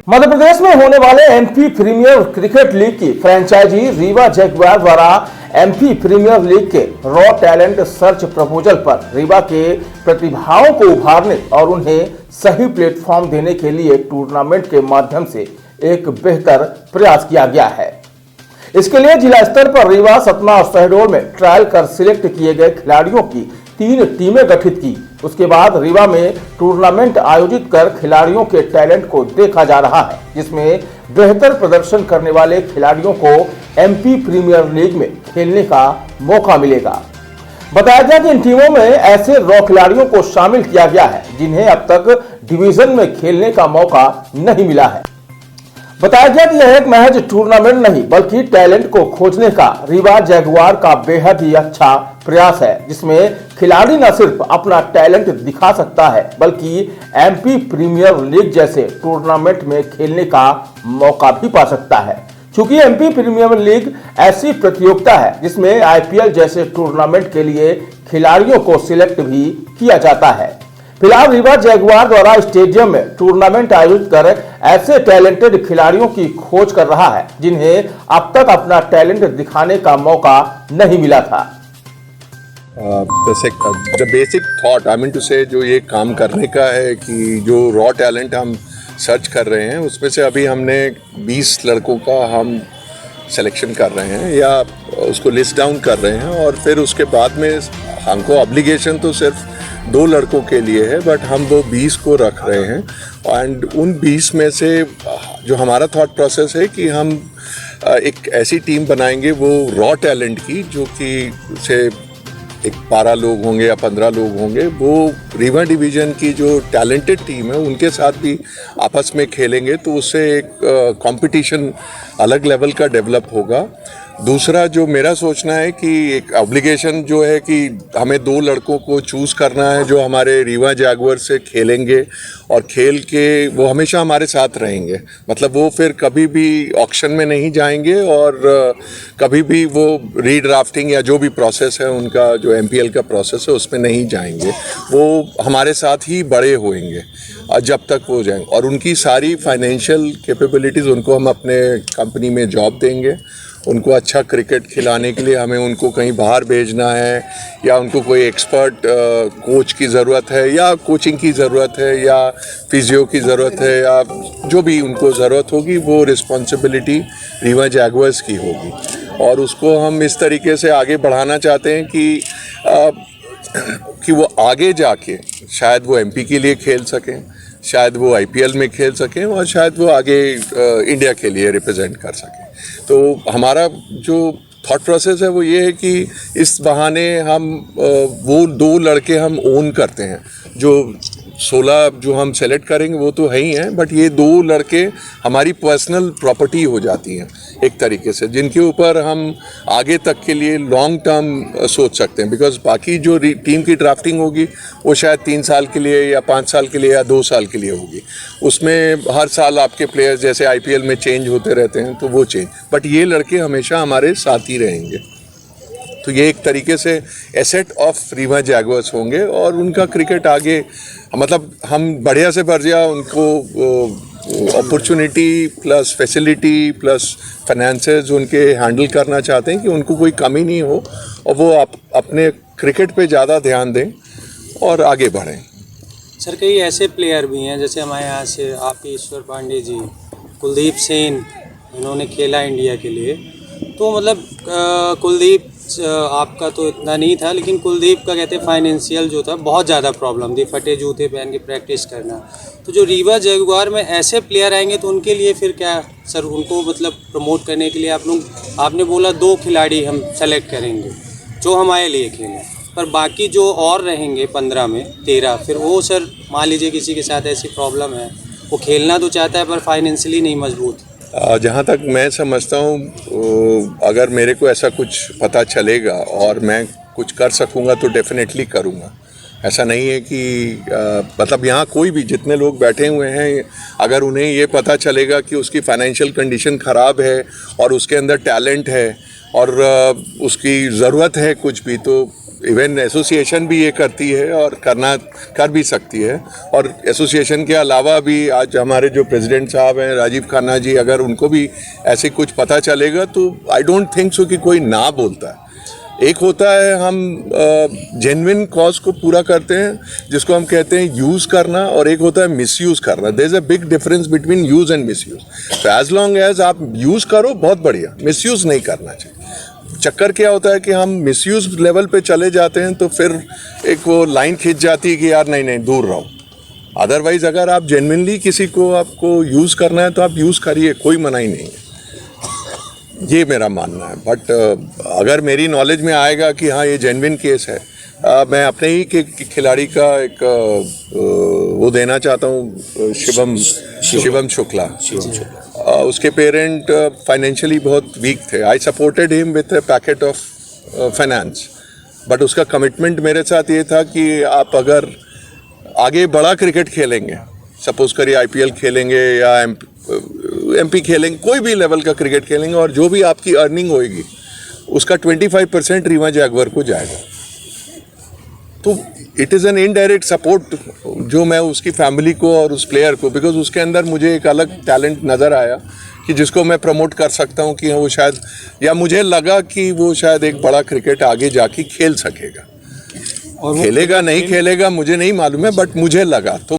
मध्य प्रदेश में होने वाले एमपी प्रीमियर क्रिकेट लीग की फ्रेंचाइजी रीवा जगुआर द्वारा एमपी प्रीमियर लीग के रॉ टैलेंट सर्च प्रपोजल पर रीवा के प्रतिभाओं को उभारने और उन्हें सही प्लेटफॉर्म देने के लिए टूर्नामेंट के माध्यम से एक बेहतर प्रयास किया गया है। इसके लिए जिला स्तर पर रीवा, सतना और शहडोल में ट्रायल कर सिलेक्ट किए गए खिलाड़ियों की 3 टीमें गठित की। उसके बाद रीवा में टूर्नामेंट आयोजित कर खिलाड़ियों के टैलेंट को देखा जा रहा है, जिसमें बेहतर प्रदर्शन करने वाले खिलाड़ियों को एमपी प्रीमियर लीग में खेलने का मौका मिलेगा। बताया गया कि इन टीमों में ऐसे रॉ खिलाड़ियों को शामिल किया गया है जिन्हें अब तक डिवीजन में खेलने का मौका नहीं मिला है। बताया गया कि यह एक महज टूर्नामेंट नहीं बल्कि टैलेंट को खोजने का रीवा जगुआर का बेहद ही अच्छा प्रयास है, जिसमें खिलाड़ी न सिर्फ अपना टैलेंट दिखा सकता है बल्कि एमपी प्रीमियर लीग जैसे टूर्नामेंट में खेलने का मौका भी पा सकता है। क्योंकि एमपी प्रीमियर लीग ऐसी प्रतियोगिता है जिसमें आईपीएल जैसे टूर्नामेंट के लिए खिलाड़ियों को सिलेक्ट भी किया जाता है। फिलहाल रीवा जगुआर द्वारा स्टेडियम में टूर्नामेंट आयोजित कर ऐसे टैलेंटेड खिलाड़ियों की खोज कर रहा है जिन्हें अब तक अपना टैलेंट दिखाने का मौका नहीं मिला था। The basic thought I mean to say जो ये काम करने का है कि जो रॉ टैलेंट हम सर्च कर रहे हैं उसमें से अभी हमने 20 लड़कों का हम सिलेक्शन कर रहे हैं या उसको लिस्ट डाउन कर रहे हैं और फिर उसके बाद में हमको ऑब्लिगेशन तो सिर्फ 2 लड़कों के लिए है, बट हम वो 20 को रख रहे हैं। एंड उन 20 में से जो हमारा थॉट प्रोसेस है कि हम एक ऐसी टीम बनाएंगे वो रॉ टैलेंट की, जो कि से 12 लोग होंगे या 15 लोग होंगे, वो रीवा डिवीज़न की जो टैलेंटेड टीम है उनके साथ भी आपस में खेलेंगे, तो उससे एक कंपटीशन अलग लेवल का डेवलप होगा। दूसरा जो मेरा सोचना है कि एक ऑब्लिगेशन जो है कि हमें 2 लड़कों को चूज़ करना है जो हमारे रीवा जगुआर से खेलेंगे और खेल के वो हमेशा हमारे साथ रहेंगे। मतलब वो फिर कभी भी ऑक्शन में नहीं जाएंगे और कभी भी वो रीड्राफ्टिंग या जो भी प्रोसेस है उनका जो एमपीएल का प्रोसेस है उसमें नहीं जाएंगे। वो हमारे साथ ही बड़े होंगे जब तक वो जाएंगे और उनकी सारी फाइनेंशियल कैपेबिलिटीज़ उनको हम अपने कंपनी में जॉब देंगे। उनको अच्छा क्रिकेट खिलाने के लिए हमें उनको कहीं बाहर भेजना है या उनको कोई एक्सपर्ट कोच की ज़रूरत है या कोचिंग की ज़रूरत है या फिजियो की ज़रूरत है या जो भी उनको ज़रूरत होगी वो रिस्पॉन्सिबिलिटी रीवा जगुआर्स की होगी। और उसको हम इस तरीके से आगे बढ़ाना चाहते हैं कि वो आगे जाके शायद वो एमपी के लिए खेल सकें, शायद वो आईपीएल में खेल सकें और शायद वो आगे इंडिया के लिए रिप्रेजेंट कर सकें। तो हमारा जो थॉट प्रोसेस है वो ये है कि इस बहाने हम वो 2 लड़के हम ओन करते हैं। जो 16 जो हम सेलेक्ट करेंगे वो तो है ही हैं, बट ये 2 लड़के हमारी पर्सनल प्रॉपर्टी हो जाती हैं एक तरीके से, जिनके ऊपर हम आगे तक के लिए लॉन्ग टर्म सोच सकते हैं। बिकॉज बाकी जो टीम की ड्राफ्टिंग होगी वो शायद 3 साल के लिए या 5 साल के लिए या 2 साल के लिए होगी। उसमें हर साल आपके प्लेयर्स जैसे आईपीएल में चेंज होते रहते हैं तो वो चेंज, बट ये लड़के हमेशा हमारे साथ ही रहेंगे। तो ये एक तरीके से एसेट ऑफ रीवा जगुआर्स होंगे और उनका क्रिकेट आगे मतलब हम बढ़िया से बढ़िया उनको opportunity plus facility plus finances उनके हैंडल करना चाहते हैं कि उनको कोई कमी नहीं हो और वो अपने क्रिकेट पे ज़्यादा ध्यान दें और आगे बढ़ें। सर कई ऐसे प्लेयर भी हैं जैसे हमारे यहाँ से आप ईश्वर पांडे जी, कुलदीप सेन, इन्होंने खेला इंडिया के लिए। तो मतलब कुलदीप आपका तो इतना नहीं था, लेकिन कुलदीप का कहते हैं फाइनेंशियल जो था बहुत ज़्यादा प्रॉब्लम थी, फटे जूते पहन के प्रैक्टिस करना। तो जो रीवा जगुआर में ऐसे प्लेयर आएंगे तो उनके लिए फिर क्या सर, उनको मतलब प्रमोट करने के लिए आपने बोला 2 खिलाड़ी हम सेलेक्ट करेंगे जो हमारे लिए खेलें, पर बाकी जो और रहेंगे 15 में 13 फिर वो सर मान लीजिए किसी के साथ ऐसी प्रॉब्लम है, वो खेलना तो चाहता है पर फाइनेंशियली नहीं मजबूत। जहाँ तक मैं समझता हूँ अगर मेरे को ऐसा कुछ पता चलेगा और मैं कुछ कर सकूँगा तो डेफिनेटली करूँगा। ऐसा नहीं है कि मतलब यहाँ कोई भी जितने लोग बैठे हुए हैं अगर उन्हें ये पता चलेगा कि उसकी फाइनेंशियल कंडीशन ख़राब है और उसके अंदर टैलेंट है और उसकी ज़रूरत है कुछ भी, तो इवन एसोसिएशन भी ये करती है और कर भी सकती है। और एसोसिएशन के अलावा भी आज हमारे जो प्रेसिडेंट साहब हैं राजीव खन्ना जी, अगर उनको भी ऐसे कुछ पता चलेगा तो आई डोंट थिंक सो कि कोई ना बोलता है। एक होता है हम जेन्युइन कॉज को पूरा करते हैं जिसको हम कहते हैं यूज़ करना, और एक होता है मिसयूज़ करना। There is a big difference between use and misuse. तो एज लॉन्ग एज आप यूज़ करो बहुत बढ़िया, मिसयूज़ नहीं करना चाहिए। चक्कर क्या होता है कि हम मिसयूज़ लेवल पे चले जाते हैं तो फिर एक वो लाइन खींच जाती है कि यार नहीं नहीं दूर रहो। अदरवाइज़ अगर आप जेन्युइनली किसी को आपको यूज़ करना है तो आप यूज़ करिए, कोई मना ही नहीं है। ये मेरा मानना है। बट अगर मेरी नॉलेज में आएगा कि हाँ ये जेन्युइन केस है, मैं अपने ही के खिलाड़ी का एक वो देना चाहता हूँ, शिवम शुक्ला। उसके पेरेंट फाइनेंशियली बहुत वीक थे। I supported him with A packet of finance, but उसका कमिटमेंट मेरे साथ ये था कि आप अगर आगे बड़ा क्रिकेट खेलेंगे, सपोज करिए आईपीएल खेलेंगे या एमपी खेलेंगे, कोई भी लेवल का क्रिकेट खेलेंगे, और जो भी आपकी अर्निंग होएगी उसका 25% रीवा जैगुआर को जाएगा। तो it is an indirect support जो मैं उसकी फैमिली को और उस प्लेयर को, बिकॉज उसके अंदर मुझे एक अलग टैलेंट नज़र आया कि जिसको मैं प्रमोट कर सकता हूँ कि वो शायद, या मुझे लगा कि वो शायद एक बड़ा क्रिकेट आगे जाके खेल सकेगा। और खेलेगा नहीं खेलेगा मुझे नहीं मालूम है, बट मुझे लगा। तो